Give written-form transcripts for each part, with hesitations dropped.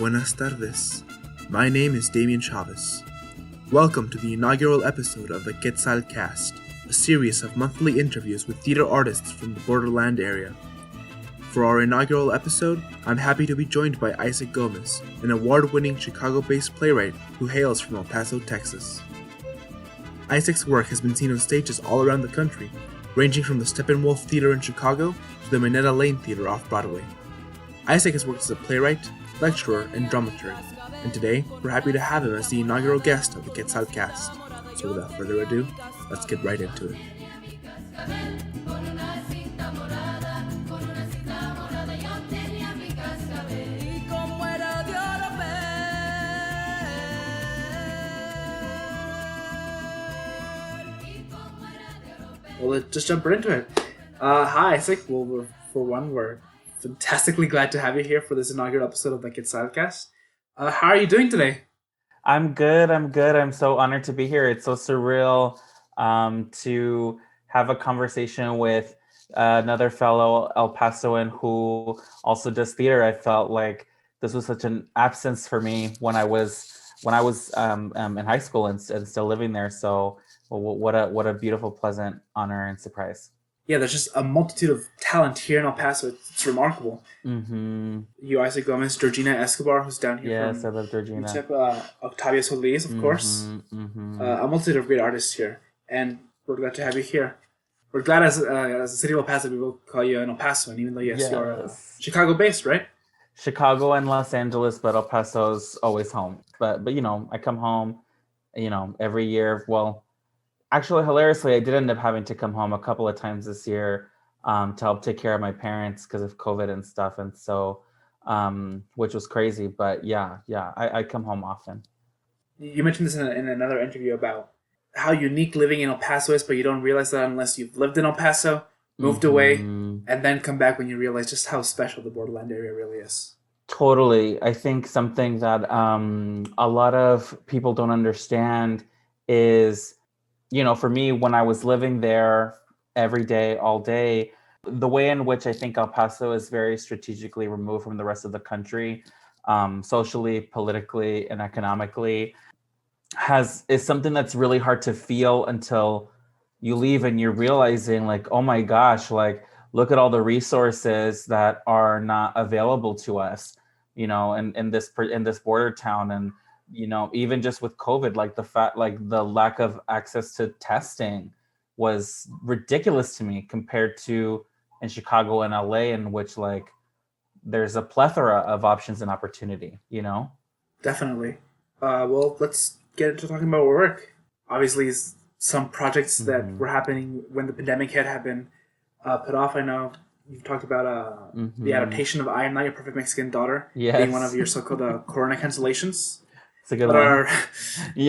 buenas tardes. My name is Damian Chavez. Welcome to the inaugural episode of the QuetzalCast, a series of monthly interviews with theater artists from the borderland area. For our inaugural episode, I'm happy to be joined by Isaac Gomez, an award-winning Chicago-based playwright who hails from El Paso, Texas. Isaac's work has been seen on stages all around the country, ranging from the Steppenwolf Theater in Chicago to the Minetta Lane Theater off-Broadway. Isaac has worked as a playwright, lecturer, and dramaturg, and today we're happy to have him as the inaugural guest of the QuetzalCast. So without further ado, let's get right into it. Well, let's just jump right into it. Hi, Isaac. Well, we're fantastically glad to have you here for this inaugural episode of the QuetzalCast. How are you doing today? I'm good. I'm so honored to be here. It's so surreal to have a conversation with another fellow El Pasoan who also does theater. I felt like this was such an absence for me when I was in high school and still living there. So what a beautiful, pleasant honor and surprise. Yeah, there's just a multitude of talent here in El Paso. It's remarkable. Mm-hmm. You, Isaac Gomez, Georgina Escobar, who's down here. Yes, I love Georgina. Octavia Solis, of course. Mm-hmm. A multitude of great artists here, and we're glad to have you here. We're glad as a city of El Paso, we will call you an El Pasoan, even though you're Chicago-based, right? Chicago and Los Angeles, but El Paso's always home. But I come home, every year. Well, actually, hilariously, I did end up having to come home a couple of times this year to help take care of my parents because of COVID and stuff. And so, which was crazy. But yeah, I come home often. You mentioned this in another interview about how unique living in El Paso is, but you don't realize that unless you've lived in El Paso, moved away, and then come back when you realize just how special the borderland area really is. Totally. I think something that a lot of people don't understand is, for me, when I was living there every day, all day, the way in which I think El Paso is very strategically removed from the rest of the country, socially, politically, and economically, is something that's really hard to feel until you leave and you're realizing, like, oh my gosh, like, look at all the resources that are not available to us, in this border town. And even just with COVID, like the lack of access to testing was ridiculous to me compared to in Chicago and LA, in which like there's a plethora of options and opportunity, Definitely. Well, let's get into talking about work. Obviously, some projects that were happening when the pandemic hit have been put off. I know you've talked about the adaptation of I Am Not Your Perfect Mexican Daughter, being one of your so-called Corona cancellations. It's a good one.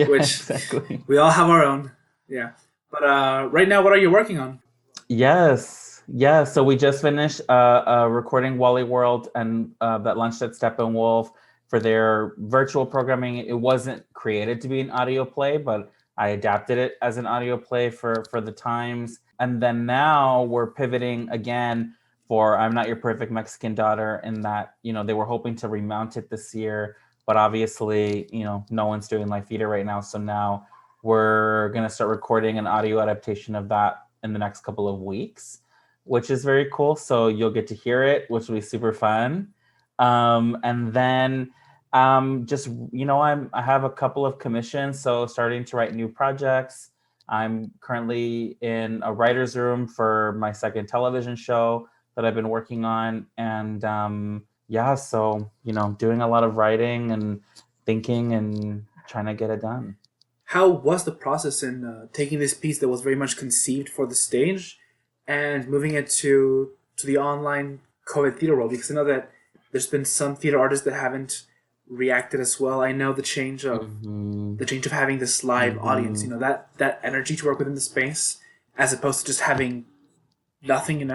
Which exactly. We all have our own. Yeah. But right now, what are you working on? Yes. Yeah. So we just finished recording Wally World, and that launched at Steppenwolf for their virtual programming. It wasn't created to be an audio play, but I adapted it as an audio play for the times. And then now we're pivoting again for I'm Not Your Perfect Mexican Daughter, in that, they were hoping to remount it this year. But obviously, no one's doing live theater right now. So now we're going to start recording an audio adaptation of that in the next couple of weeks, which is very cool. So you'll get to hear it, which will be super fun. And then I have a couple of commissions. So starting to write new projects. I'm currently in a writer's room for my second television show that I've been working on. And so, doing a lot of writing and thinking and trying to get it done. How was the process in taking this piece that was very much conceived for the stage and moving it to the online COVID theater world? Because I know that there's been some theater artists that haven't reacted as well. I know the change of having this live audience, that energy to work within the space as opposed to just having nothing,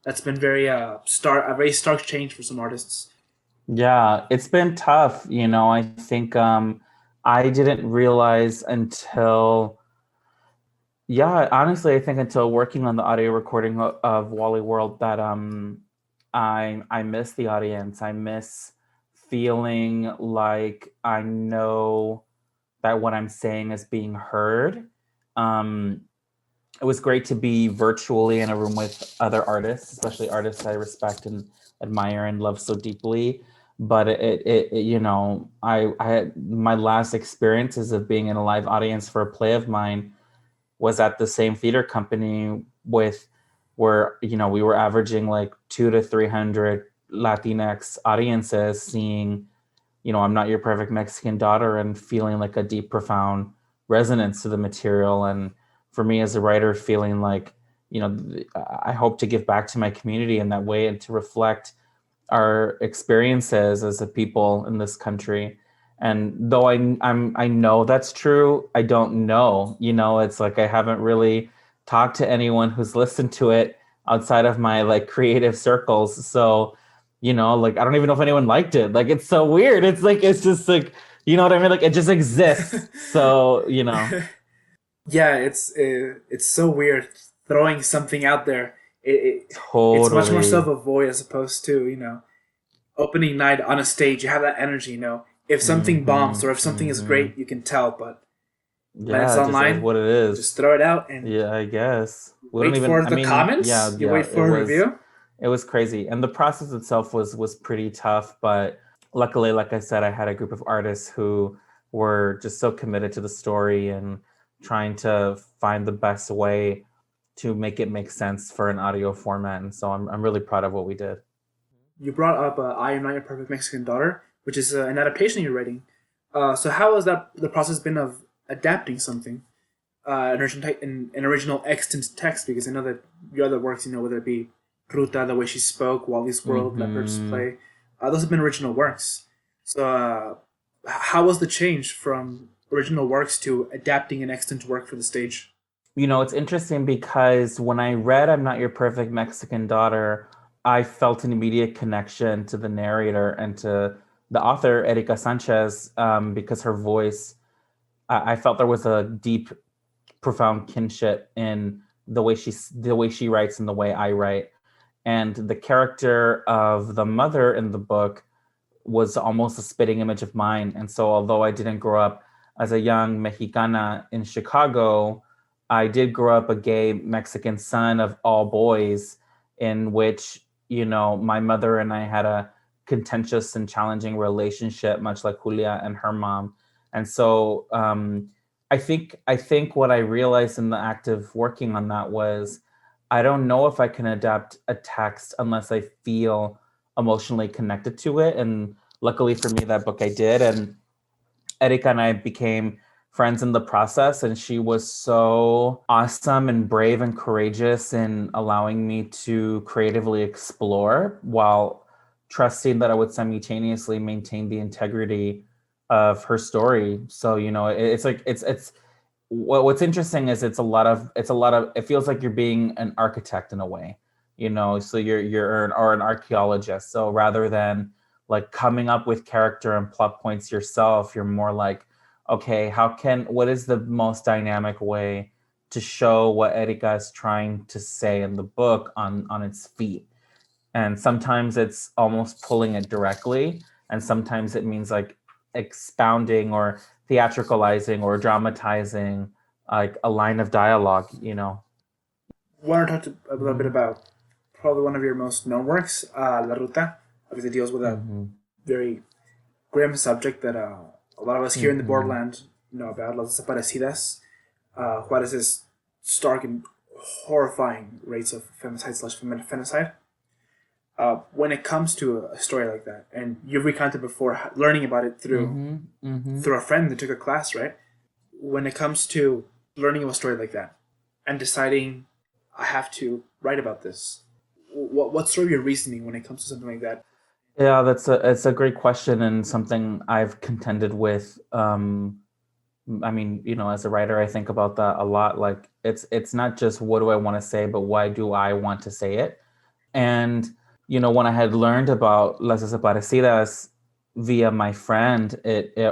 that's been a very stark change for some artists. Yeah, it's been tough. I think I didn't realize until working on the audio recording of Wally World that I miss the audience. I miss feeling like I know that what I'm saying is being heard. It was great to be virtually in a room with other artists, especially artists I respect and admire and love so deeply. But I had my last experiences of being in a live audience for a play of mine was at the same theater company with where we were averaging like 200 to 300 Latinx audiences seeing I'm Not Your Perfect Mexican Daughter and feeling like a deep, profound resonance to the material. And for me as a writer, feeling like, I hope to give back to my community in that way and to reflect our experiences as a people in this country. And though I know that's true, I don't know. It's like I haven't really talked to anyone who's listened to it outside of my like creative circles. So like I don't even know if anyone liked it. Like it's so weird. It's like it's just like you know what I mean. Like it just exists. So Yeah, it's so weird throwing something out there. It's much more so of totally. a void as opposed to opening night on a stage. You have that energy. If something bombs or if something is Mm-hmm. great, you can tell. But when it's Yeah, it just is online, what it you just is. throw it out and Yeah, I guess we don't wait even. for I the mean, comments. You yeah. wait for a review. It was crazy, and the process itself was pretty tough. But luckily, like I said, I had a group of artists who were just so committed to the story and trying to find the best way to make it make sense for an audio format. And so I'm really proud of what we did. You brought up "I Am Not Your Perfect Mexican Daughter," which is an adaptation you're writing. So how has that the process been of adapting something, an original extant text? Because I know that your other works, whether it be Ruta, the way she spoke, Wally's World, Leopard's Hmm. Play, those have been original works. So how was the change from original works to adapting an extant work for the stage? It's interesting because when I read I'm Not Your Perfect Mexican Daughter, I felt an immediate connection to the narrator and to the author, Erika Sanchez, because her voice, I felt there was a deep, profound kinship in the way she writes and the way I write. And the character of the mother in the book was almost a spitting image of mine. And so, although I didn't grow up as a young Mexicana in Chicago, I did grow up a gay Mexican son of all boys, in which, my mother and I had a contentious and challenging relationship, much like Julia and her mom. And so, I think what I realized in the act of working on that was I don't know if I can adapt a text unless I feel emotionally connected to it. And luckily for me, that book I did. And Erika and I became friends in the process. And she was so awesome and brave and courageous in allowing me to creatively explore while trusting that I would simultaneously maintain the integrity of her story. So, it's like, it's, what's interesting is it's a lot of it feels like you're being an architect in a way, so you're an archaeologist. So rather than like coming up with character and plot points yourself, you're more like, okay, what is the most dynamic way to show what Erika is trying to say in the book on its feet. And sometimes it's almost pulling it directly, and sometimes it means like expounding or theatricalizing or dramatizing like a line of dialogue. Want to talk a little bit Hmm. about probably one of your most known works, La Ruta, because it deals with a Hmm. very grim subject that a lot of us here in the Hmm. borderland know about, las desaparecidas. Juarez's stark and horrifying rates of femicide/femicide. When it comes to a story like that, and you've recounted before, learning about it through Hmm. Hmm. through a friend that took a class, right? When it comes to learning of a story like that and deciding I have to write about this, what's sort of your reasoning when it comes to something like that? Yeah, it's a great question and something I've contended with. I mean, as a writer, I think about that a lot. Like it's not just what do I want to say, but why do I want to say it? And, when I had learned about Las Desaparecidas via my friend,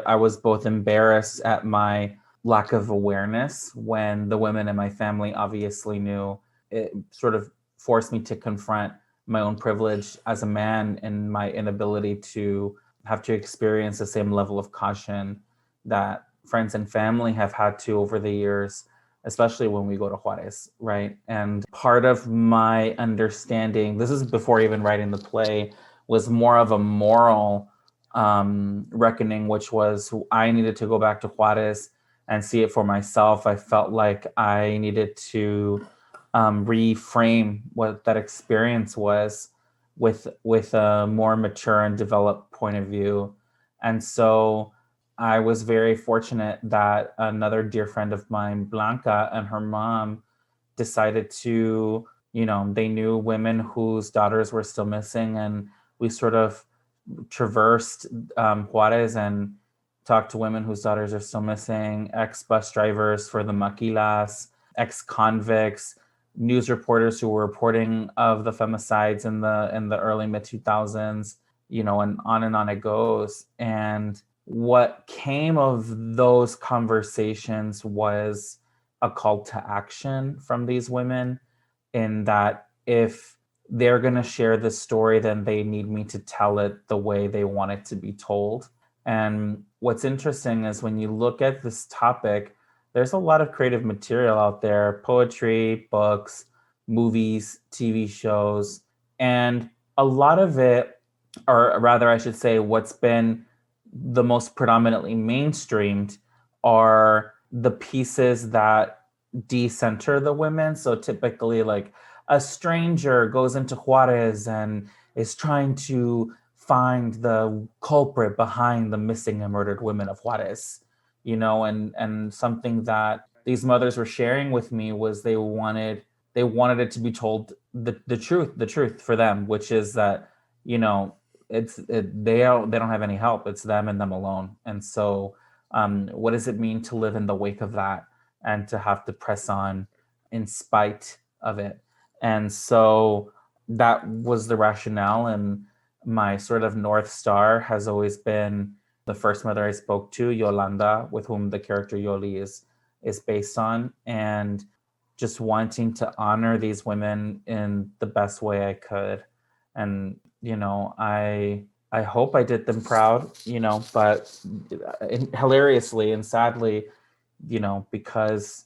I was both embarrassed at my lack of awareness when the women in my family obviously knew. It sort of forced me to confront my own privilege as a man and my inability to have to experience the same level of caution that friends and family have had to over the years, especially when we go to Juarez, right? And part of my understanding, this is before even writing the play, was more of a moral reckoning, which was I needed to go back to Juarez and see it for myself. I felt like I needed to reframe what that experience was with a more mature and developed point of view. And so I was very fortunate that another dear friend of mine, Blanca, and her mom decided to, they knew women whose daughters were still missing. And we sort of traversed Juarez and talked to women whose daughters are still missing, ex-bus drivers for the maquilas, ex-convicts, news reporters who were reporting of the femicides in the early mid 2000s, and on it goes. And what came of those conversations was a call to action from these women, in that if they're going to share the story, then they need me to tell it the way they want it to be told. And what's interesting is when you look at this topic, there's a lot of creative material out there: poetry, books, movies, TV shows, and a lot of it, or rather, I should say, what's been the most predominantly mainstreamed are the pieces that decenter the women. So typically, like, a stranger goes into Juarez and is trying to find the culprit behind the missing and murdered women of Juarez, and something that these mothers were sharing with me was they wanted it to be told the truth for them, which is that, they don't have any help. It's them and them alone. And so what does it mean to live in the wake of that and to have to press on in spite of it? And so that was the rationale. And my sort of North Star has always been the first mother I spoke to, Yolanda, with whom the character Yoli is based on, and just wanting to honor these women in the best way I could. And, I hope I did them proud, but hilariously and sadly, because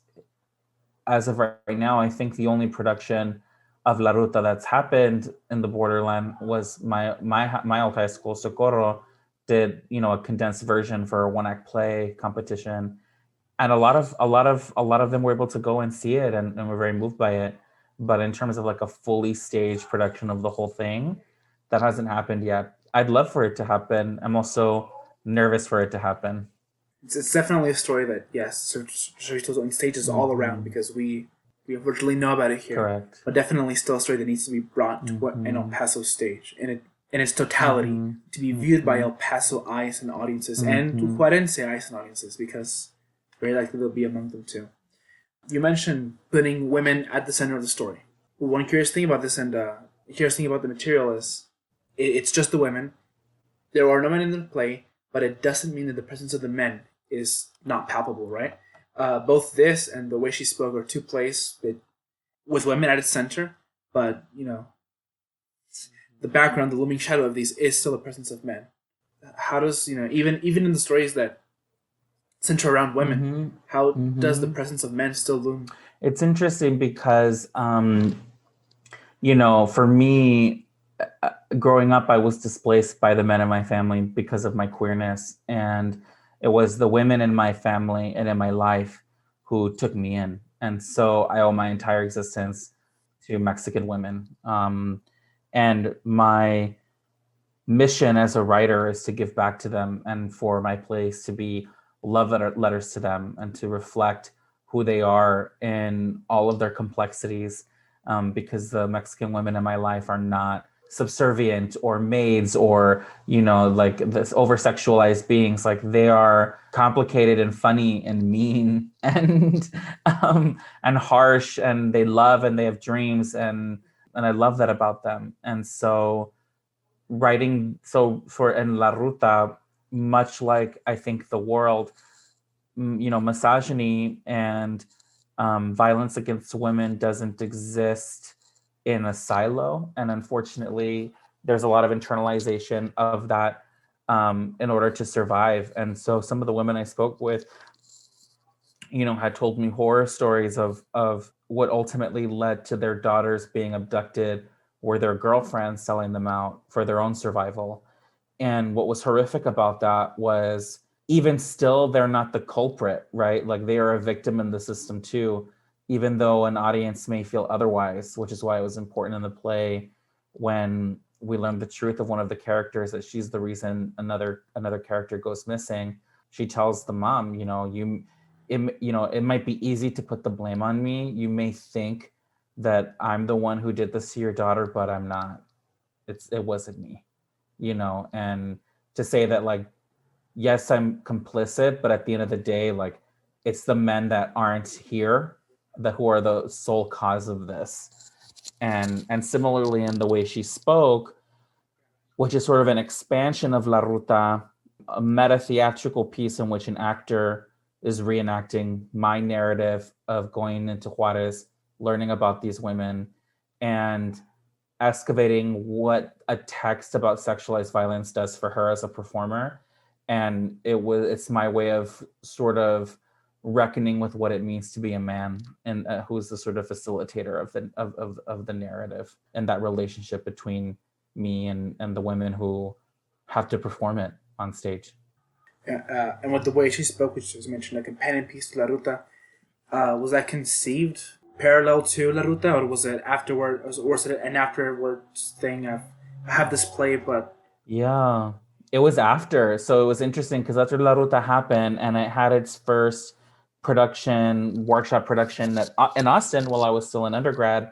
as of right now, I think the only production of La Ruta that's happened in the borderland was my old high school, Socorro, did, a condensed version for a one-act play competition. And a lot of them were able to go and see it, and were very moved by it. But in terms of like a fully staged production of the whole thing, that hasn't happened yet. I'd love for it to happen. I'm also nervous for it to happen. It's definitely a story that, yes, Cerritos on stages all around, because we unfortunately know about it here. Correct. But definitely still a story that needs to be brought to what in El Paso stage in its totality, to be viewed by El Paso eyes and audiences, and Juarense eyes and audiences, because very likely they'll be among them too. You mentioned putting women at the center of the story. One curious thing about this, and curious thing about the material, is it's just the women. There are no men in the play, but it doesn't mean that the presence of the men is not palpable, right? Both this and The Way She Spoke are two plays with women at its center, but, the background, the looming shadow of these is still the presence of men. How does, even in the stories that center around women, how does the presence of men still loom? It's interesting because, for me, growing up, I was displaced by the men in my family because of my queerness. And it was the women in my family and in my life who took me in. And so I owe my entire existence to Mexican women. And my mission as a writer is to give back to them, and for my plays to be love letters to them, and to reflect who they are in all of their complexities, because the Mexican women in my life are not subservient or maids or, like this over-sexualized beings. Like, they are complicated and funny and mean and harsh, and they love and they have dreams, and I love that about them. And so for En La Ruta, much like I think the world, misogyny and violence against women doesn't exist in a silo. And unfortunately, there's a lot of internalization of that in order to survive. And so some of the women I spoke with, had told me horror stories of what ultimately led to their daughters being abducted, or their girlfriends selling them out for their own survival. And what was horrific about that was, even still, they're not the culprit, right? Like, they are a victim in the system too, even though an audience may feel otherwise, which is why it was important in the play when we learned the truth of one of the characters, that she's the reason another character goes missing. She tells the mom, it might be easy to put the blame on me. You may think that I'm the one who did this to your daughter, but I'm not. It wasn't me, and to say that, like, yes, I'm complicit, but at the end of the day, like, it's the men that aren't here who are the sole cause of this. And similarly, in the way she spoke, which is sort of an expansion of La Ruta, a meta theatrical piece in which an actor is reenacting my narrative of going into Juarez, learning about these women, and excavating what a text about sexualized violence does for her as a performer. And it's my way of sort of reckoning with what it means to be a man, and who's the sort of facilitator of the narrative, and that relationship between me and the women who have to perform it on stage. Yeah, and with the way she spoke, which was mentioned, a companion piece to La Ruta, was that conceived parallel to La Ruta, or was it afterward, or was it an afterwards thing of, I have this play, but... Yeah, it was after. So it was interesting because after La Ruta happened, and it had its first workshop production in Austin while I was still in undergrad.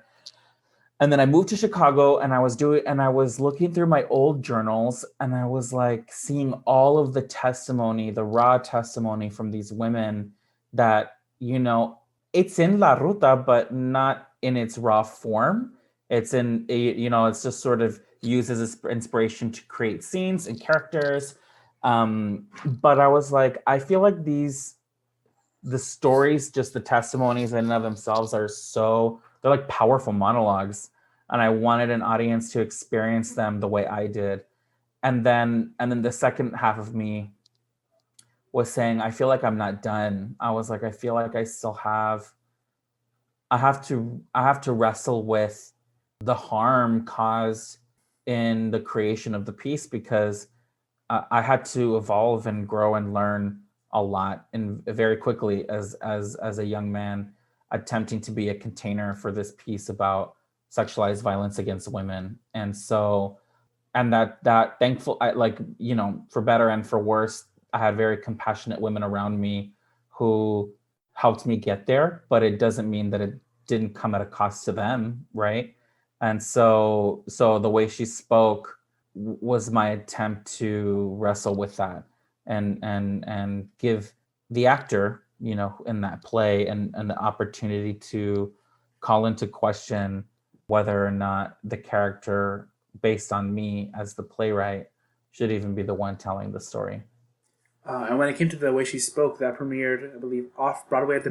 And then I moved to Chicago, and I was looking through my old journals, and I was like seeing all of the testimony, the raw testimony from these women that, it's in La Ruta, but not in its raw form. It's it's just sort of used as inspiration to create scenes and characters. But I was like, I feel like the stories, just the testimonies in and of themselves, they're like powerful monologues, and I wanted an audience to experience them the way I did. And then the second half of me was saying, I feel like I'm not done. I was like, I feel like I have to wrestle with the harm caused in the creation of the piece, because I had to evolve and grow and learn a lot, and very quickly, as a young man attempting to be a container for this piece about sexualized violence against women. And so, and that thankful, for better and for worse, I had very compassionate women around me who helped me get there, but it doesn't mean that it didn't come at a cost to them, right? And so the way she spoke was my attempt to wrestle with that, and give the actor, in that play, and an opportunity to call into question whether or not the character, based on me as the playwright, should even be the one telling the story. And when it came to the way she spoke, that premiered, I believe, off Broadway at the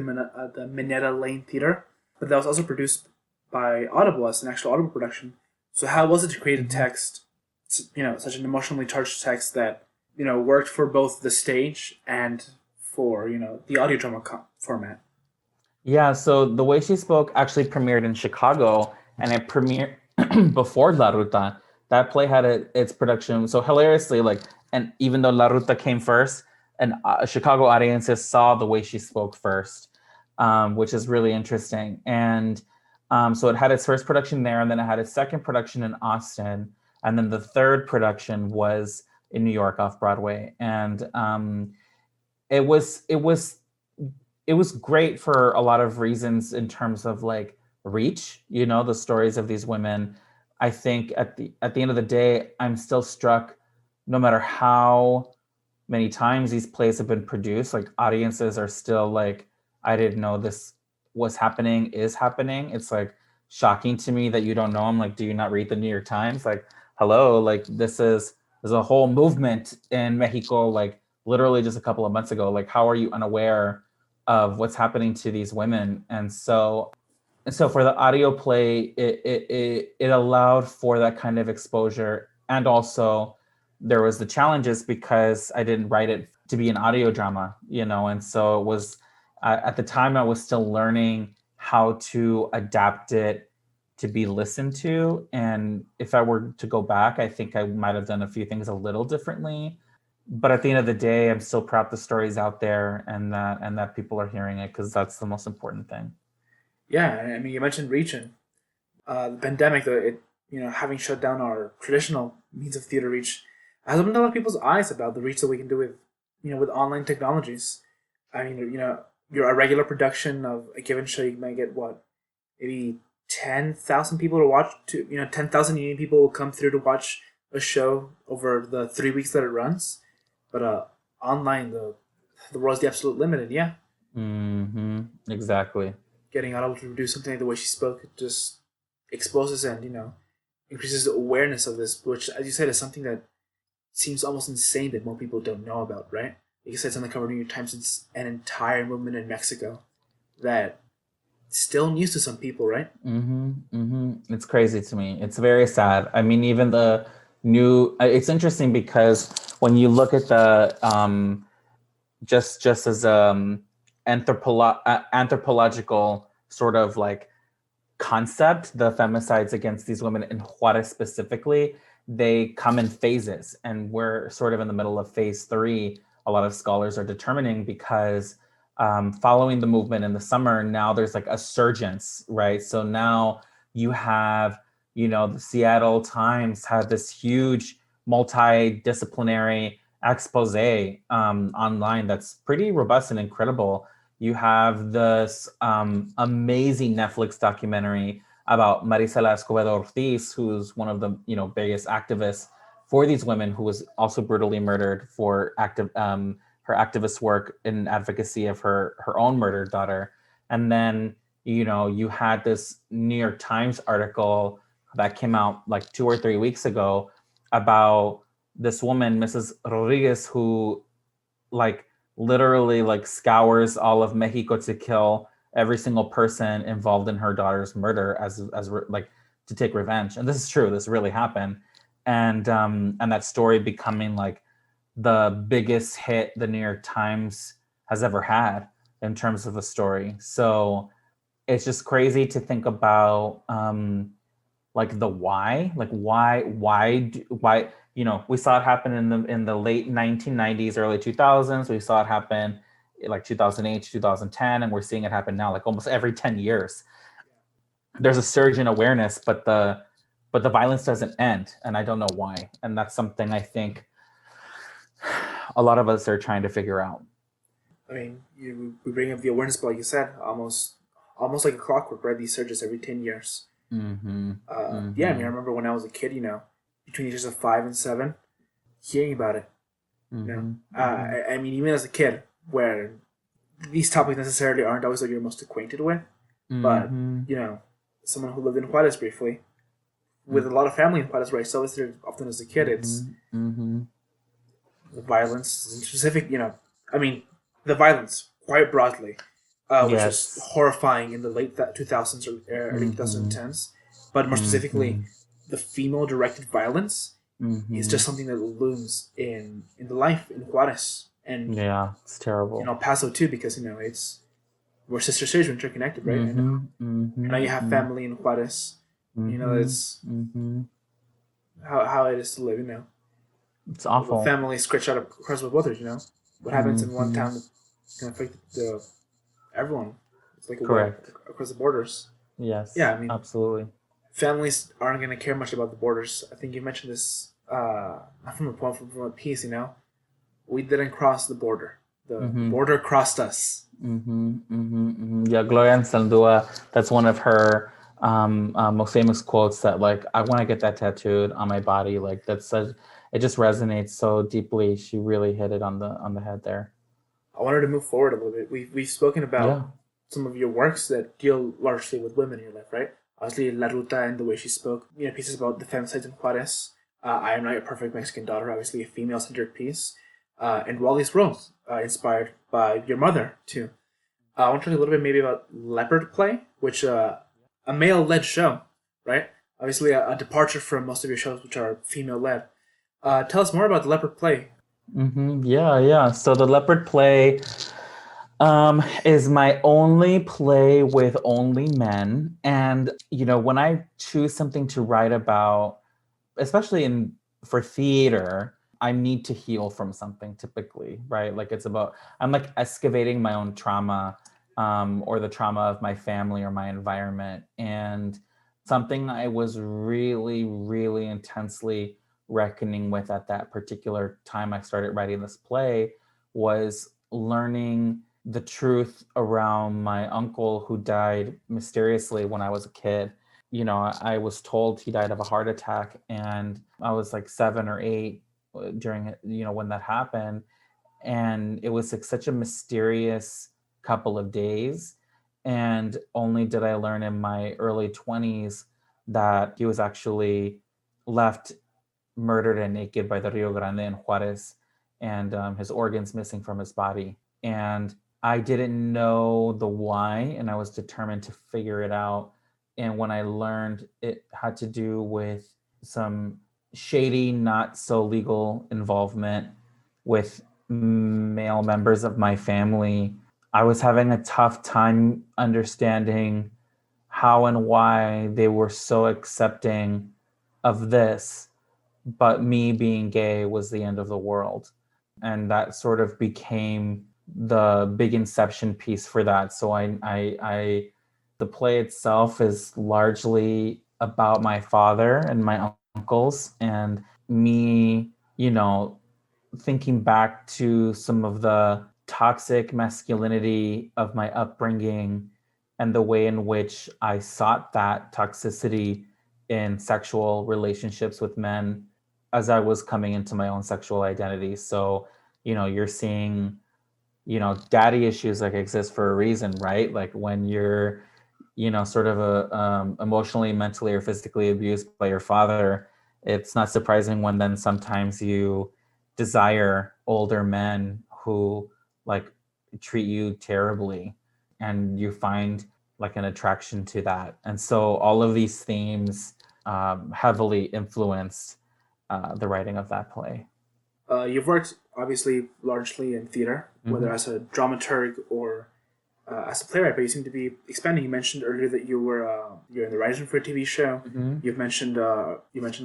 Minetta Lane Theater, but that was also produced by Audible as an actual Audible production. So how was it to create a text, such an emotionally charged text that, worked for both the stage and for, the audio drama format? Yeah, so the way she spoke actually premiered in Chicago, and it premiered before La Ruta. That play had its production. So hilariously, and even though La Ruta came first, and Chicago audiences saw the way she spoke first, which is really interesting. And so it had its first production there, and then it had its second production in Austin, and then the third production was in New York off Broadway. And it was great for a lot of reasons in terms of reach, the stories of these women. I think at the end of the day, I'm still struck, no matter how many times these plays have been produced, audiences are still I didn't know this was happening, is happening. It's shocking to me that you don't know. I'm do you not read the New York Times? Hello, there's a whole movement in Mexico, literally just a couple of months ago. How are you unaware of what's happening to these women? And so for the audio play, it allowed for that kind of exposure, and also there was the challenges because I didn't write it to be an audio drama, you know, and so it was at the time I was still learning how to adapt it to be listened to. And if I were to go back, I think I might have done a few things a little differently. But at the end of the day, I'm still proud the story's out there and that people are hearing it because that's the most important thing. Yeah, I mean, you mentioned reach, and the pandemic, having shut down our traditional means of theater reach, has opened a lot of people's eyes about the reach that we can do with, with online technologies. I mean, a regular production of a given show, you might get what, maybe 10,000 people to watch. 10,000 unique people will come through to watch a show over the 3 weeks that it runs. But online, the world's the absolute limit, and yeah, Exactly. getting Audible to do something like the way she spoke, it just exposes and increases the awareness of this, which, as you said, is something that seems almost insane that more people don't know about, right? Like you said, it's on the cover of New York Times. It's an entire movement in Mexico that still news to some people, right? It's crazy to me. It's very sad. I mean, even the new. It's interesting because when you look at the just as anthropological sort of like concept, the femicides against these women in Juarez specifically, they come in phases, and we're sort of in the middle of phase 3. A lot of scholars are determining because following the movement in the summer, now there's like a surgence, right? So now you have, the Seattle Times had this huge multidisciplinary expose online that's pretty robust and incredible. You have this amazing Netflix documentary about Marisela Escobedo Ortiz, who's one of the biggest activists for these women, who was also brutally murdered for her activist work in advocacy of her own murdered daughter. And then you had this New York Times article that came out like 2 or 3 weeks ago about this woman, Mrs. Rodriguez, who like literally like scours all of Mexico to kill every single person involved in her daughter's murder as like to take revenge. And this is true. This really happened. And that story becoming like the biggest hit the New York Times has ever had in terms of a story. So it's just crazy to think about like the why, like why we saw it happen in the late 1990s, early 2000s. We saw it happen like 2008, 2010, and we're seeing it happen now, like almost every 10 years. There's a surge in awareness, but the violence doesn't end, and I don't know why. And that's something I think a lot of us are trying to figure out. I mean, we bring up the awareness, but like you said, almost like a clockwork, right? These surges every 10 years. Yeah, I mean, I remember when I was a kid, between the ages of 5 and 7, hearing about it. I mean, even as a kid, where these topics necessarily aren't always what you're most acquainted with, but someone who lived in Juarez briefly, with a lot of family in Juarez, right? So often as a kid, it's the violence, specific. I mean, the violence quite broadly, which was horrifying in the late 2000s or early 2010s, but more specifically, the female-directed violence is just something that looms in the life in Juarez, and yeah, it's terrible. In El Paso too, because we're sister cities, we're interconnected, right? And now you have family in Juarez. It's how it is to live. It's awful. Families scratch out across with others. What happens in one town can affect everyone. It's like correct across the borders. Yes. Yeah, I mean, absolutely. Families aren't going to care much about the borders. I think you mentioned this not from a poem, from a piece. We didn't cross the border. The border crossed us. Yeah, Gloria Anzaldúa, that's one of her most famous quotes. That like, I want to get that tattooed on my body. Like it just resonates so deeply. She really hit it on the head there. I wanted to move forward a little bit. We've spoken about some of your works that deal largely with women in your life, right? Obviously, La Ruta and the way she spoke. Pieces about the femicides in Juarez. I Am Not Your Perfect Mexican Daughter, obviously a female-centered piece. And Wally's World, inspired by your mother, too. I want to talk a little bit maybe about Leopard Play, which a male-led show, right? Obviously, a departure from most of your shows, which are female-led. Tell us more about the Leopard play. Yeah. So the Leopard play is my only play with only men. And, when I choose something to write about, especially for theater, I need to heal from something typically, right? Like I'm like excavating my own trauma, or the trauma of my family or my environment. And something I was really, really intensely reckoning with at that particular time I started writing this play was learning the truth around my uncle who died mysteriously when I was a kid. I was told he died of a heart attack, and I was like 7 or 8 during it, when that happened. And it was like such a mysterious couple of days. And only did I learn in my early 20s that he was actually left murdered and naked by the Rio Grande in Juarez, and his organs missing from his body. And I didn't know the why, and I was determined to figure it out. And when I learned it had to do with some shady, not so legal involvement with male members of my family, I was having a tough time understanding how and why they were so accepting of this, but me being gay was the end of the world. And that sort of became the big inception piece for that. So the play itself is largely about my father and my uncles, and me, thinking back to some of the toxic masculinity of my upbringing and the way in which I sought that toxicity in sexual relationships with men as I was coming into my own sexual identity. So, you're seeing, daddy issues like exist for a reason, right? Like when you're, sort of emotionally, mentally, or physically abused by your father, it's not surprising when then sometimes you desire older men who like treat you terribly, and you find like an attraction to that. And so all of these themes heavily influenced the writing of that play. You've worked obviously largely in theater, whether Mm-hmm. as a dramaturg or as a playwright, but you seem to be expanding. You mentioned earlier that you're in the writing for a TV show. Mm-hmm. You mentioned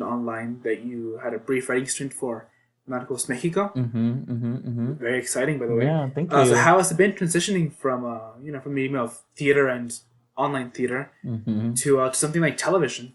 online that you had a brief writing stint for Narcos Mexico. Mm-hmm. Mm-hmm. Mm-hmm. Very exciting, by the way. Yeah, thank So you. how has it been transitioning from from the medium of theater and online theater Mm-hmm. to something like television?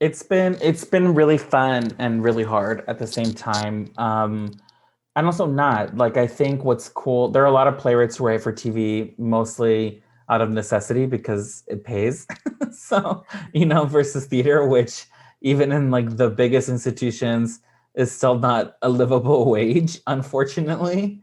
It's been really fun and really hard at the same time. And also not. Like I think what's cool, there are a lot of playwrights who write for TV mostly out of necessity because it pays. So, versus theater, which even in like the biggest institutions is still not a livable wage, unfortunately.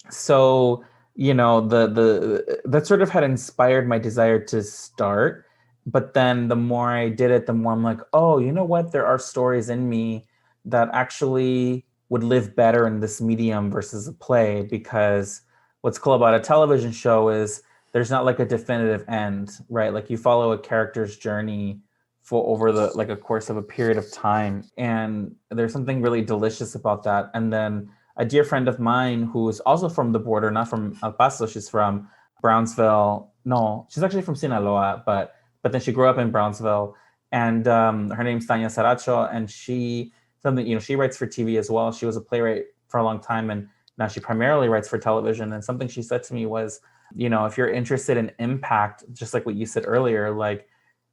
So, the that sort of had inspired my desire to start. But then the more I did it, the more I'm like, oh, you know what, there are stories in me that actually would live better in this medium versus a play. Because what's cool about a television show is there's not like a definitive end, right? Like you follow a character's journey for over the like a course of a period of time, and there's something really delicious about that. And then a dear friend of mine who's also from the border, not from El Paso. She's from Brownsville. No, she's actually from Sinaloa, but then she grew up in Brownsville, and her name's Tanya Saracho, and she writes for TV as well. She was a playwright for a long time, and now she primarily writes for television. And something she said to me was, if you're interested in impact, just like what you said earlier, like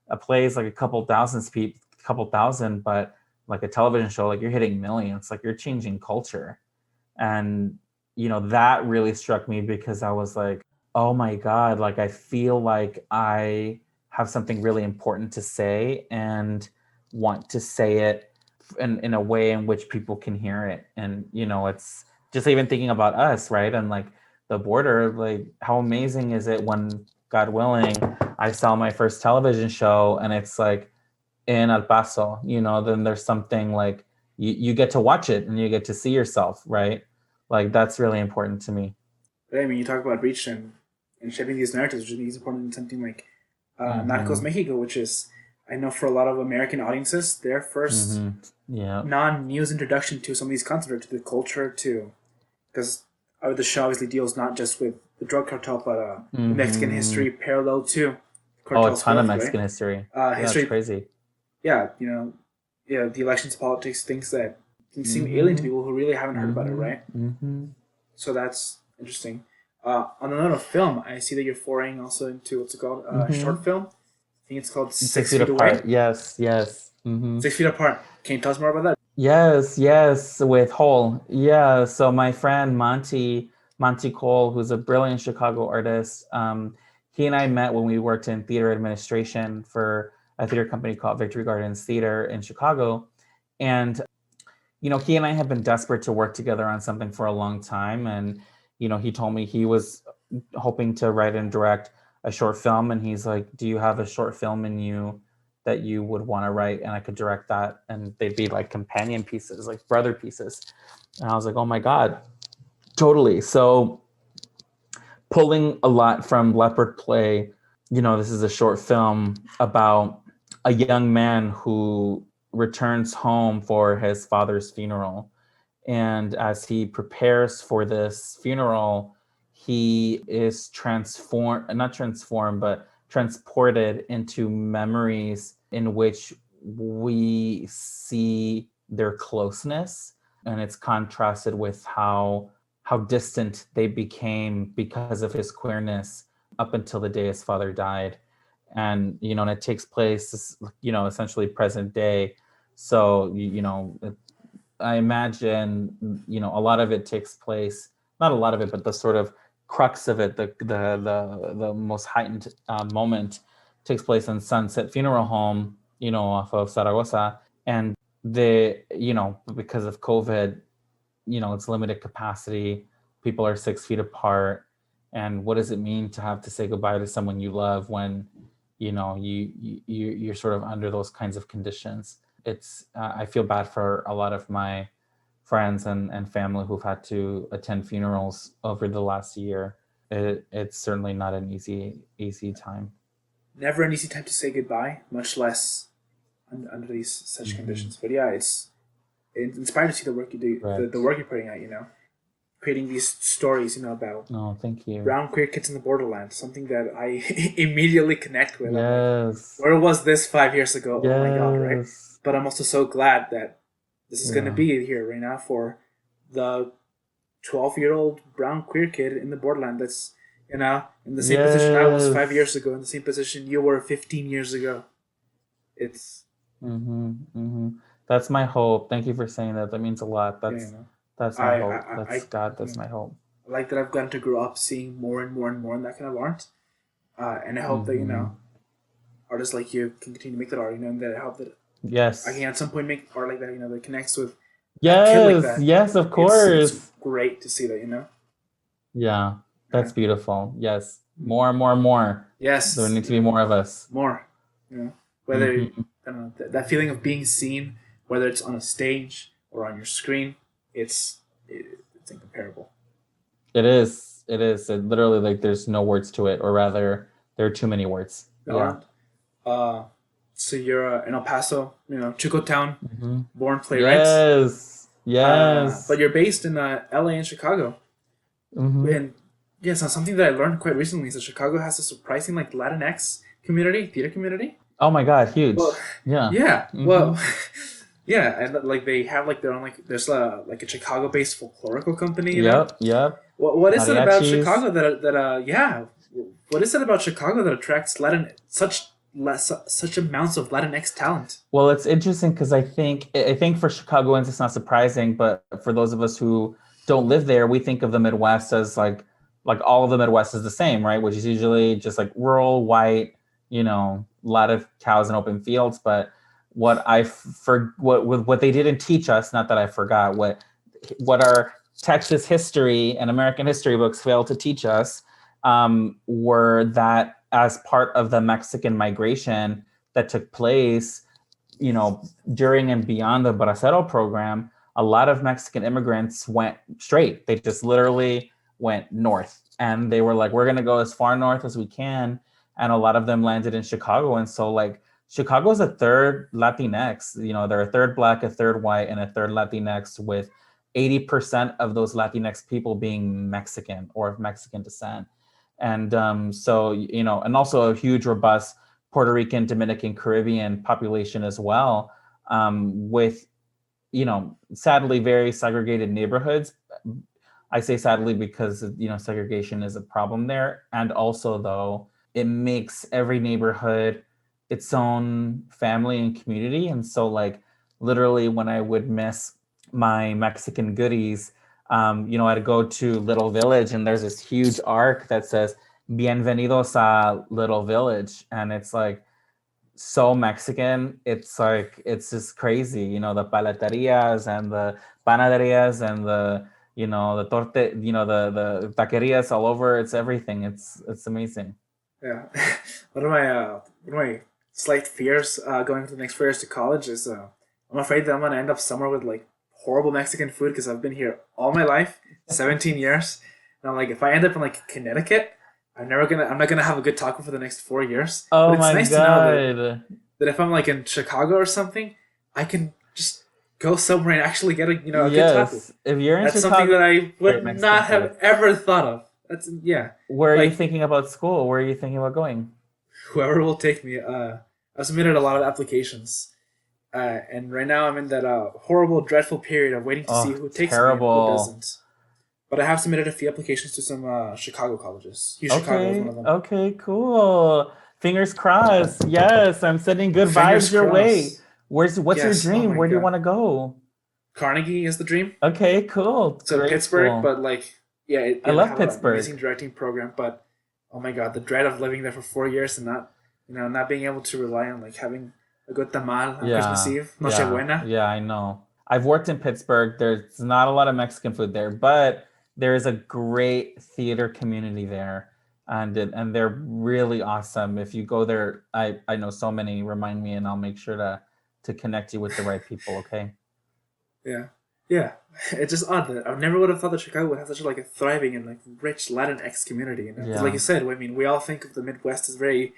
a play is like a couple thousand, but like a television show, like you're hitting millions, like you're changing culture. And that really struck me because I was like, oh my god, like I feel like I have something really important to say and want to say it in a way in which people can hear it. And it's just even thinking about us, right? And like the border, like how amazing is it when, god willing, I sell my first television show and it's like in El Paso, then there's something like you get to watch it and you get to see yourself, right? Like that's really important to me. But I mean, you talk about reach and shaping these narratives, which is important in something like Narcos Mm-hmm. Mexico, which is I know for a lot of American audiences, their first Yeah. non-news introduction to some of these concepts, or to the culture, to because the show obviously deals not just with the drug cartel, but the Mexican history parallel to Oh, a cartel's ton of growth, Mexican right? history. Yeah, History, it's crazy. yeah, the elections, politics, things that can seem alien to people who really haven't heard about it, right? So that's interesting. On the note of film, I see that you're foraying also into what's it called? Short film. I think it's called 6 feet Feet Away. apart. Yes, yes. 6 feet apart. Can you tell us more about that? Yes, yes, with Hole. Yeah, so my friend Monty Cole, who's a brilliant Chicago artist, he and I met when we worked in theater administration for a theater company called Victory Gardens Theater in Chicago. And, he and I have been desperate to work together on something for a long time. And, he told me he was hoping to write and direct a short film. And he's like, do you have a short film in you that you would want to write? And I could direct that. And they'd be like companion pieces, like brother pieces. And I was like, oh my God, totally. So pulling a lot from Leopard Play, this is a short film about a young man who returns home for his father's funeral. And as he prepares for this funeral, he is not transformed, but transported into memories in which we see their closeness. And it's contrasted with how distant they became because of his queerness up until the day his father died. And, and it takes place, essentially present day. So, I imagine, a lot of it takes place, not a lot of it, but the sort of crux of it, the most heightened moment takes place in Sunset Funeral Home, off of Zaragoza. And because of COVID, it's limited capacity. People are 6 feet apart. And what does it mean to have to say goodbye to someone you love when, you're sort of under those kinds of conditions? It's I feel bad for a lot of my friends and family who've had to attend funerals over the last year. It's certainly not an easy time. Never an easy time to say goodbye, much less under these such conditions. But yeah, it's inspired to see the work you do, Right. the work you're putting out. Creating these stories, about Thank you. brown queer kids in the borderlands, something that I immediately connect with. Yes. Like, where was this 5 years ago? Yes. Oh my God, right? But I'm also so glad that this is going to be here right now for the 12-year-old brown queer kid in the borderland that's, in the same position I was 5 years ago, in the same position you were 15 years ago. It's... That's my hope. Thank you for saying that. That means a lot. That's my hope. That's my hope. I like that I've gotten to grow up seeing more and more and more in that kind of art. And I hope that, artists like you can continue to make that art, and that I hope that I can at some point make art like that, that connects with a kid like that. Yes, of course. It's great to see that, Yeah, that's beautiful. Yes, more and more and more. Yes. There need to be more of us. More. Whether, I don't know, that feeling of being seen, whether it's on a stage or on your screen, it's incomparable. It is. It literally, like, there's no words to it, or rather, there are too many words. So you're in El Paso, Chico Town, born playwright. Yes. But you're based in LA and Chicago. And so something that I learned quite recently is that Chicago has a surprising Latinx theater community. Oh my God, huge. Well, yeah. Well, yeah, and they have their own there's a Chicago-based folklorical company. Yep. What is it about Chicago what is it about Chicago that attracts such amounts of Latinx talent? Well, it's interesting because I think for Chicagoans it's not surprising, but for those of us who don't live there, we think of the Midwest as like all of the Midwest is the same, right? Which is usually just rural, white, a lot of cows and open fields. But what they didn't teach us, not that I forgot, what our Texas history and American history books failed to teach us, were that as part of the Mexican migration that took place, during and beyond the Bracero program, a lot of Mexican immigrants went straight. They just literally went north, and they were like, we're going to go as far north as we can. And a lot of them landed in Chicago. And so Chicago's a third Latinx. They're a third Black, a third white, and a third Latinx, with 80% of those Latinx people being Mexican or of Mexican descent. And so, and also a huge, robust Puerto Rican, Dominican, Caribbean population as well, with, sadly, very segregated neighborhoods. I say sadly because, segregation is a problem there. And also, though, it makes every neighborhood its own family and community. And so, like, literally when I would miss my Mexican goodies, I'd go to Little Village, and there's this huge arc that says Bienvenidos a Little Village. And it's like so Mexican. It's like, it's just crazy, the paleterias and the panaderias and the, the torte, the taquerias all over. It's everything. It's amazing. Yeah. One of my slight fears going to the next 4 years to college is I'm afraid that I'm gonna end up somewhere with like horrible Mexican food because I've been here all my life, 17 years, and I'm like, if I end up in like Connecticut, I'm not gonna have a good taco for the next 4 years. Oh But it's my nice to know that if I'm like in Chicago or something, I can just go somewhere and actually get a a good taco. Yes, if you're in That's Chicago, something that I great would Mexican not food. have ever thought of. That's yeah. Where are you Like thinking about school? Where are you thinking about going? whoever will take me. I've submitted a lot of applications, and right now I'm in that horrible, dreadful period of waiting to see Oh, who takes me and who terrible. doesn't. But I have submitted a few applications to some Chicago colleges. Chicago is one Okay, of them. okay, cool. Fingers crossed. Yes, I'm sending good Fingers vibes your way. crossed. What's your Yes. Oh dream? my Where do you god. want to go? Carnegie is the dream. Okay, cool. So Great Pittsburgh, school. but like, yeah, I they love have an Pittsburgh. amazing directing program. But oh my god, the dread of living there for 4 years and not being able to rely on like having a good tamal on Christmas Yeah, Eve, Noche yeah, Buena. yeah, I know. I've worked in Pittsburgh. There's not a lot of Mexican food there, but there is a great theater community there. And they're really awesome. If you go there, I know so many, remind me, and I'll make sure to connect you with the right people, okay? Yeah, yeah. It's just odd that I never would have thought that Chicago would have such like a thriving and like rich Latinx community. Because like Yeah, you said, I mean, we all think of the Midwest as very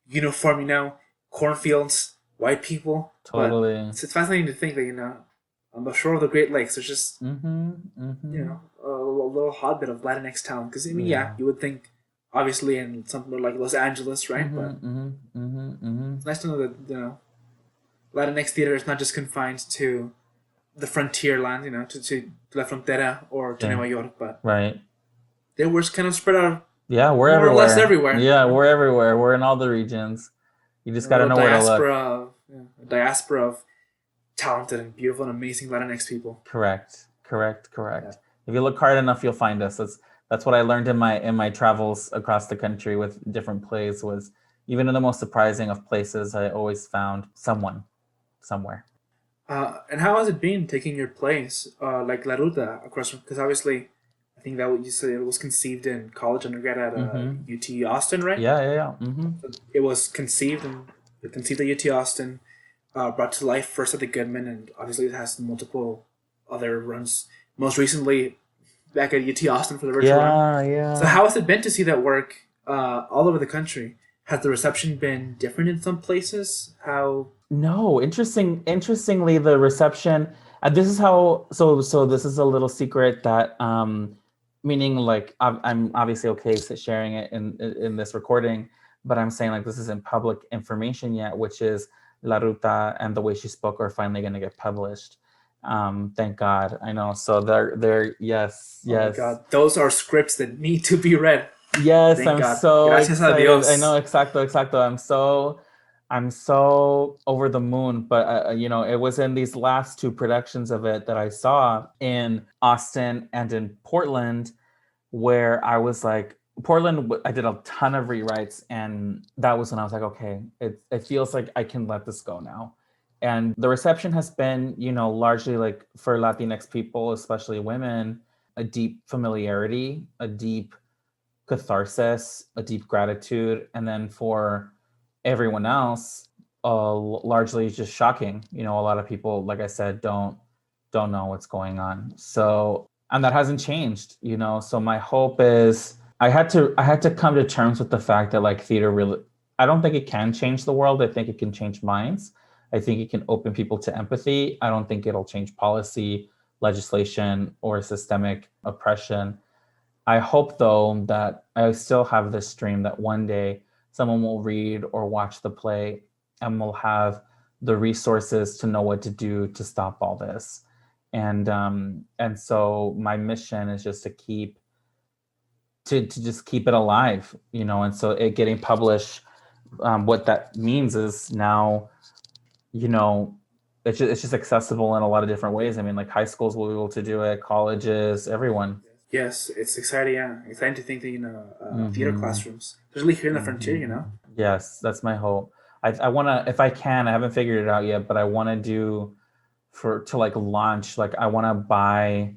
uniform, cornfields, white people. But totally. it's fascinating to think that on the shore of the Great Lakes, there's just Mm-hmm. Mm-hmm. a little hotbit of Latinx town. Because I mean, yeah, Yeah. you would think obviously in somewhere like Los Angeles, right? Mm-hmm. But Mm-hmm. Mm-hmm. Mm-hmm. it's nice to know that Latinx theater is not just confined to the frontier land, to La Frontera or to Yeah. Nueva York, but Right. they were kind of spread out Yeah, we're more or less everywhere. everywhere. Yeah, we're everywhere. We're in all the regions. You just A gotta little know where to look. diaspora of talented and beautiful and amazing Latinx people. Correct. Correct. Yeah. Correct. If you look hard enough, you'll find us. That's what I learned in my travels across the country with different plays. Was even in the most surprising of places, I always found someone somewhere. And how has it been taking your plays, like La Ruta, across from? Because obviously, I think that what you said, it was conceived in college undergrad at Mm-hmm. UT Austin, right? Yeah. Yeah. Yeah. Mm-hmm. So it was conceived at UT Austin, brought to life first at the Goodman, and obviously it has multiple other runs. Most recently, back at UT Austin for the virtual run. Yeah. So Yeah. how has it been to see that work all over the country? Has the reception been different in some places? How? No, interestingly, the reception, this is how, so this is a little secret that, meaning like, I'm obviously okay sharing it in this recording, but I'm saying like, this isn't public information yet, which is La Ruta and The Way She Spoke are finally going to get published. Thank God. I know. So they're, yes, Oh my yes. God, those are scripts that need to be read. Yes, Thank I'm God. so Gracias a excited. Dios. I know, exacto. I'm so over the moon. But it was in these last two productions of it that I saw in Austin and in Portland, where I was like, Portland, I did a ton of rewrites, and that was when I was like, okay, it feels like I can let this go now. And the reception has been, largely like for Latinx people, especially women, a deep familiarity, a deep catharsis, a deep gratitude, and then for everyone else, largely just shocking. A lot of people, like I said, don't know what's going on. So, and that hasn't changed. So my hope is I had to come to terms with the fact that like theater really, I don't think it can change the world. I think it can change minds. I think it can open people to empathy. I don't think it'll change policy, legislation, or systemic oppression. I hope, though, that I still have this dream that one day someone will read or watch the play and will have the resources to know what to do to stop all this. And so my mission is just to just keep it alive, and so it getting published, what that means is now, it's just accessible in a lot of different ways. I mean, like high schools will be able to do it, colleges, everyone. Yes, it's exciting. Yeah, exciting to think that theater classrooms, especially here in the frontier. Yes, that's my hope. I want to, if I can, I haven't figured it out yet, but I want to do to like launch, like I want to buy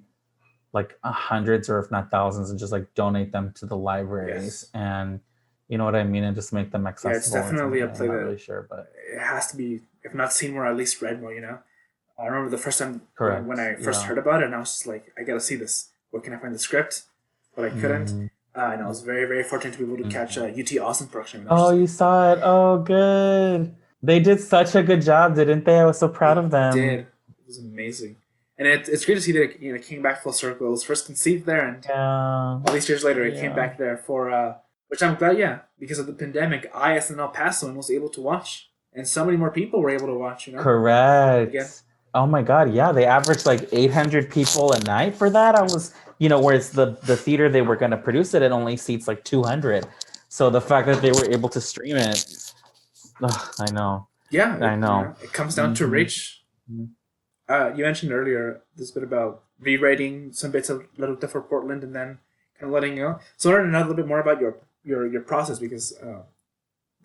like hundreds or if not thousands and just like donate them to the libraries. Yes. And you know what I mean, and just make them accessible. Yeah, it's definitely a play I'm not that really sure, but it has to be, if not seen more, at least read more. I remember the first time correct. when I first heard about it, and I was just like, I gotta see this. Where can I find the script? But I couldn't. And I was very, very fortunate to be able to catch a UT Austin production. Oh, you saw it? Oh, good. They did such a good job, didn't they? I was so proud of them. Did. It was amazing. And it's great to see that it came back full circle. It was first conceived there, and all these years later, it came back there for, which I'm glad, because of the pandemic, I, as in El Paso, was able to watch. And so many more people were able to watch, Correct. Again. Oh my God, yeah. They averaged like 800 people a night for that. I was, whereas the theater they were going to produce it only seats like 200. So the fact that they were able to stream it, I know. Yeah, I know. It comes down to reach. You mentioned earlier this bit about rewriting some bits of La Ruta for Portland and then kind of letting go. So I want to know a little bit more about your process, because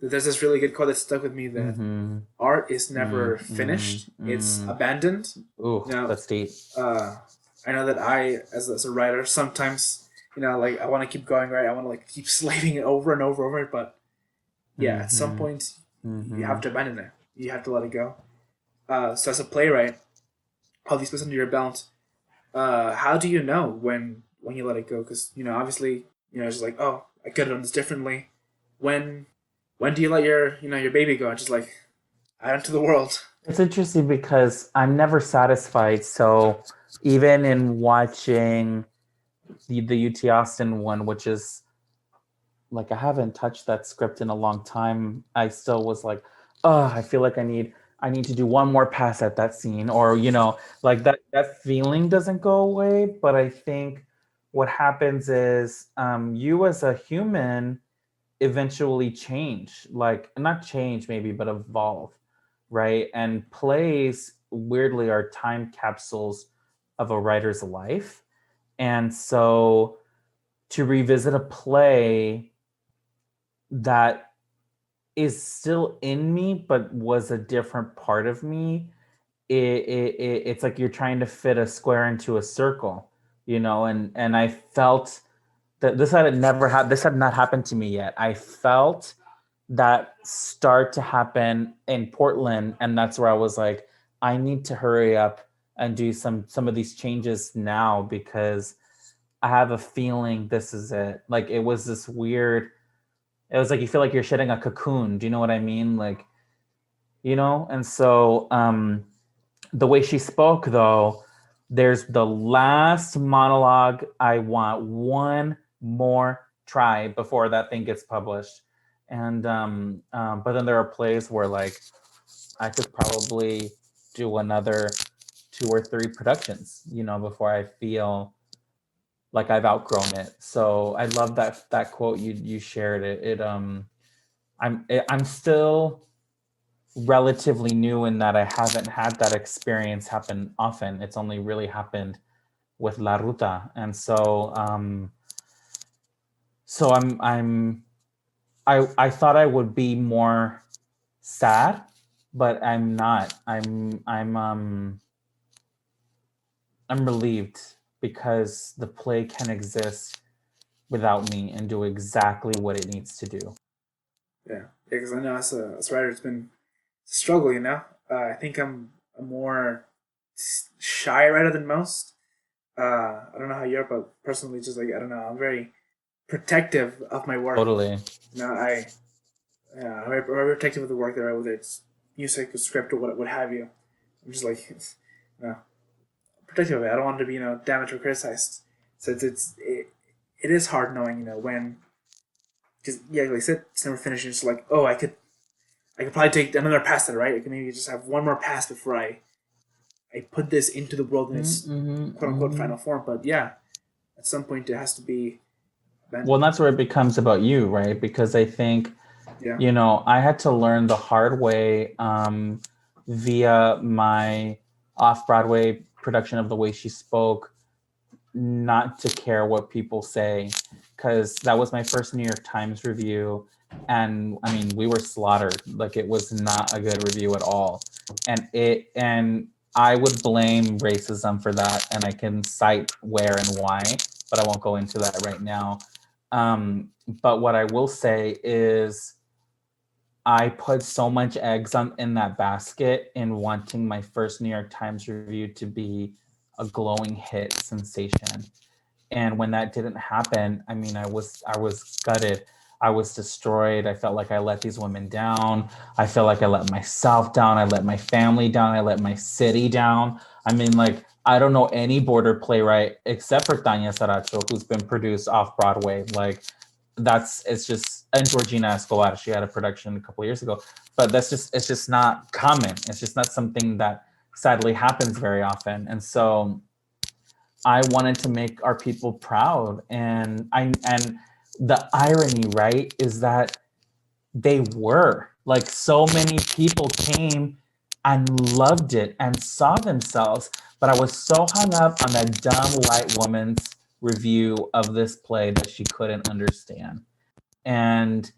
there's this really good quote that stuck with me that art is never finished; it's abandoned. Ooh, that's deep. I know that I, as a writer, sometimes like I want to keep going, right? I want to like keep slating it over and over it, but at some point you have to abandon it. You have to let it go. So as a playwright, all these bits under your belt, how do you know when you let it go? Because obviously it's just like, oh, I could have done this differently. When do you let your baby go? Just like out into the world. It's interesting because I'm never satisfied. So even in watching the UT Austin one, which is like I haven't touched that script in a long time, I still was like, oh, I feel like I need to do one more pass at that scene, or like that feeling doesn't go away. But I think what happens is you as a human eventually change, like not change maybe, but evolve, right? And plays weirdly are time capsules of a writer's life. And so to revisit a play that is still in me but was a different part of me, it's like you're trying to fit a square into a circle, and I felt that this had not happened to me yet. I felt that start to happen in Portland, and that's where I was like, I need to hurry up and do some of these changes now, because I have a feeling this is it. Like it was this weird, it was like you feel like you're shedding a cocoon. Do you know what I mean? Like, and so the way she spoke, though, there's the last monologue. I want one more try before that thing gets published. And but then there are plays where like I could probably do another 2 or 3 productions, before I feel like I've outgrown it. So I love that quote you shared. I'm still relatively new in that I haven't had that experience happen often. It's only really happened with La Ruta, and so I thought I would be more sad, but I'm not. I'm relieved, because the play can exist without me and do exactly what it needs to do. Yeah, because I know as a writer, it's been a struggle. I think I'm a more shy writer than most. I don't know how you're, but personally, just like I don't know, I'm very protective of my work. Totally. very protective of the work there, whether it's music, or script, or what have you. I'm just like, protective of it. I don't want it to be damaged or criticized. So it is hard knowing when, because yeah, like I said, it's never finished. It's like, oh, I could probably take another pass at it, right? I could maybe just have one more pass before I put this into the world in its quote unquote final form. But yeah, at some point it has to be. Well, that's where it becomes about you, right? Because I think, Yeah. I had to learn the hard way via my off-Broadway production of The Way She Spoke, not to care what people say, because that was my first New York Times review. And I mean, we were slaughtered. Like, it was not a good review at all. And I would blame racism for that. And I can cite where and why, but I won't go into that right now. But what I will say is I put so much eggs in that basket in wanting my first New York Times review to be a glowing hit sensation. And when that didn't happen, I mean, I was gutted. I was destroyed. I felt like I let these women down. I felt like I let myself down. I let my family down. I let my city down. I mean, like, I don't know any border playwright except for Tanya Saracho, who's been produced off Broadway. Like, it's just, and Georgina Escobar, she had a production a couple of years ago, but it's just not common. It's just not something that sadly happens very often. And so I wanted to make our people proud. And the irony, right, is that they were like, so many people came and loved it and saw themselves. But I was so hung up on that dumb white woman's review of this play that she couldn't understand. And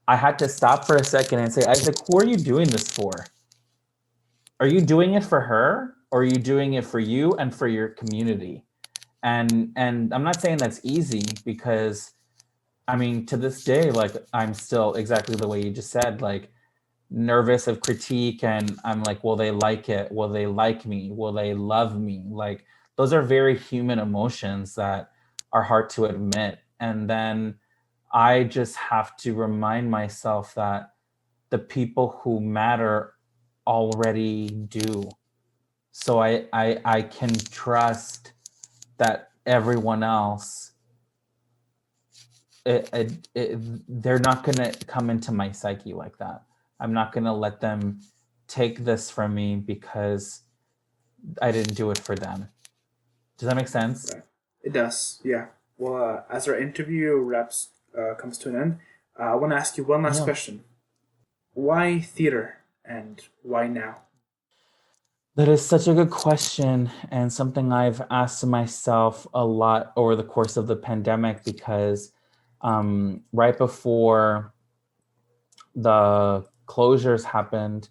I had to stop for a second and say, Isaac, who are you doing this for? Are you doing it for her, or are you doing it for you and for your community? And I'm not saying that's easy, because I mean, to this day, like, I'm still exactly the way you just said, like, nervous of critique. And I'm like, will they like it? Will they like me? Will they love me? Like, those are very human emotions that are hard to admit. And then I just have to remind myself that the people who matter already do. So I can trust that everyone else, they're not going to come into my psyche like that. I'm not going to let them take this from me because I didn't do it for them. Does that make sense? Right. It does. Yeah. Well, as our interview wraps comes to an end, I want to ask you one last question. Why theater, and why now? That is such a good question, and something I've asked myself a lot over the course of the pandemic, because right before the closures happened,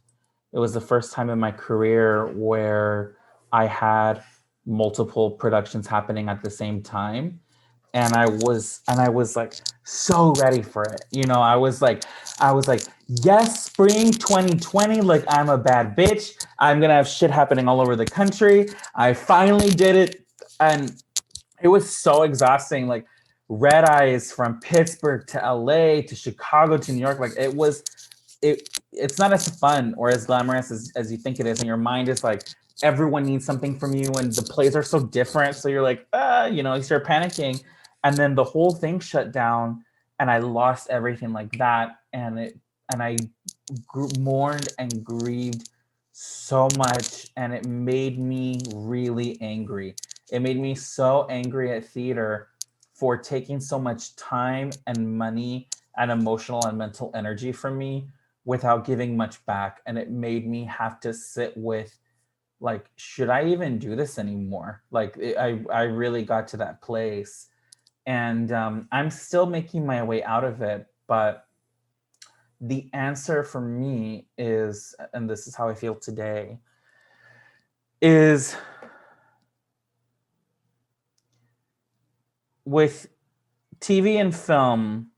it was the first time in my career where I had multiple productions happening at the same time. And I was like so ready for it. I was like, yes, spring 2020, like, I'm a bad bitch. I'm gonna have shit happening all over the country. I finally did it. And it was so exhausting. Like, red eyes from Pittsburgh to LA to Chicago to New York. Like, it's not as fun or as glamorous as you think it is. And your mind is like, everyone needs something from you, and the plays are so different. So you're like, you start panicking. And then the whole thing shut down, and I lost everything like that. And I mourned and grieved so much, and it made me really angry. It made me so angry at theater for taking so much time and money and emotional and mental energy from me without giving much back. And it made me have to sit with, like, should I even do this anymore? Like, I really got to that place. And I'm still making my way out of it. But the answer for me is, and this is how I feel today, is with TV and film,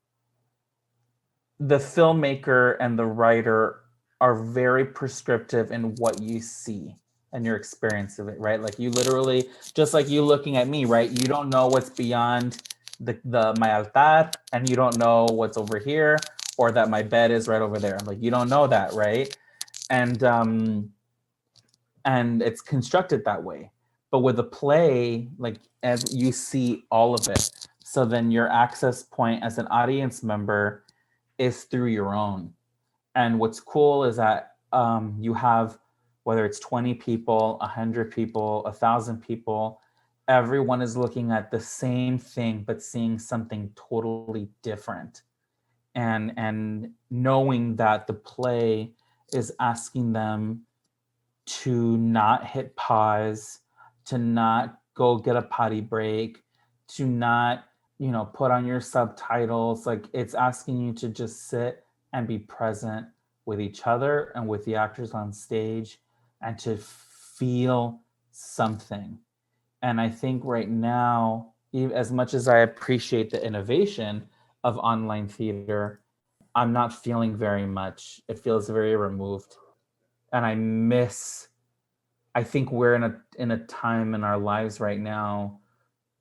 the filmmaker and the writer are very prescriptive in what you see and your experience of it, right? Like, you literally, just like you looking at me, right? You don't know what's beyond the my altar, and you don't know what's over here, or that my bed is right over there. I'm like, you don't know that, right? And it's constructed that way. But with a play, like, as you see all of it, so then your access point as an audience member is through your own. And what's cool is that you have, whether it's 20 people, 100 people, 1,000 people, everyone is looking at the same thing, but seeing something totally different. And knowing that the play is asking them to not hit pause, to not go get a potty break, to not, put on your subtitles. Like, it's asking you to just sit and be present with each other and with the actors on stage and to feel something. And I think right now, as much as I appreciate the innovation of online theater, I'm not feeling very much. It feels very removed. And I think we're in a time in our lives right now,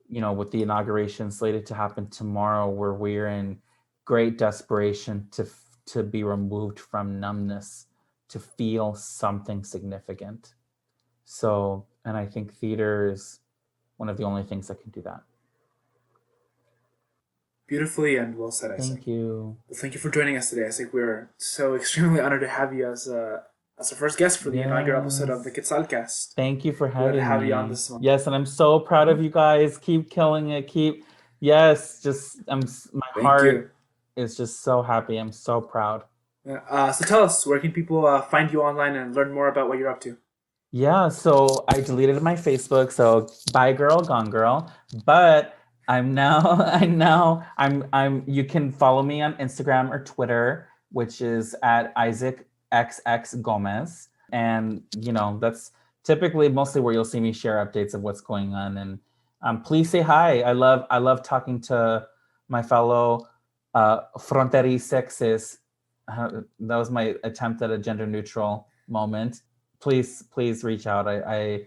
with the inauguration slated to happen tomorrow, where we're in great desperation to be removed from numbness, to feel something significant. So, and I think theater is one of the only things that can do that. Beautifully and well said, Isaac. Thank you. Well, thank you for joining us today, Isaac. We're so extremely honored to have you as our first guest for the inaugural episode of the QuetzalCast. Thank you for having me. You on this one. Yes, and I'm so proud of you guys. Keep killing it. My heart is just so happy. I'm so proud. So tell us, where can people find you online and learn more about what you're up to? Yeah, so I deleted my Facebook, so bye girl, gone girl. But I'm you can follow me on Instagram or Twitter, which is at Isaac XX Gomez. And that's typically mostly where you'll see me share updates of what's going on. And please say hi. I love talking to my fellow fronterizexes. That was my attempt at a gender neutral moment. Please reach out. I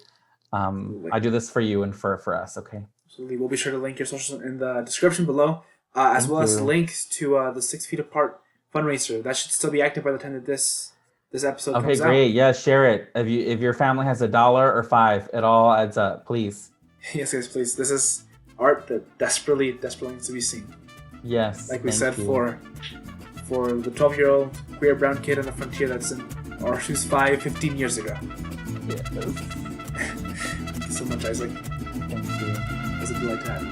do this for you and for us. Okay. Absolutely. We'll be sure to link your socials in the description below, as well as links to the 6 Feet Apart fundraiser. That should still be active by the time that this episode comes out. Okay, great. Yeah, share it. If your family has $1 or $5, it all adds up. Please. Yes, please. This is art that desperately needs to be seen. Yes. Like we said, for the 12-year-old queer brown kid on the frontier that's in our shoes 15 years ago. Yes. Thank you so much, Isaac. Thank you. It was a delight to have you.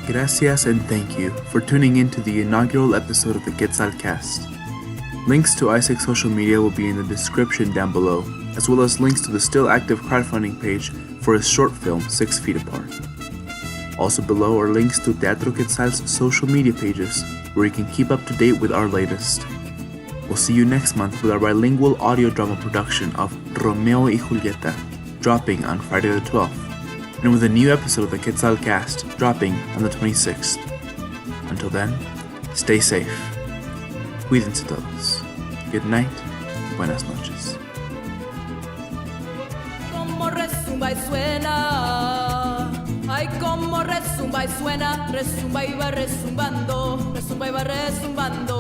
Gracias and thank you for tuning in to the inaugural episode of the QuetzalCast. Links to Isaac's social media will be in the description down below, as well as links to the still active crowdfunding page for his short film 6 Feet Apart. Also below are links to Teatro Quetzal's social media pages, where you can keep up to date with our latest. We'll see you next month with our bilingual audio drama production of Romeo y Julieta, dropping on Friday the 12th. And with a new episode of the QuetzalCast dropping on the 26th. Until then, stay safe. Cuídense todos. Good night. Buenas noches. Como resumba y suena, ay como resumba y suena, resumba y va resumbando, resumba y va resumbando.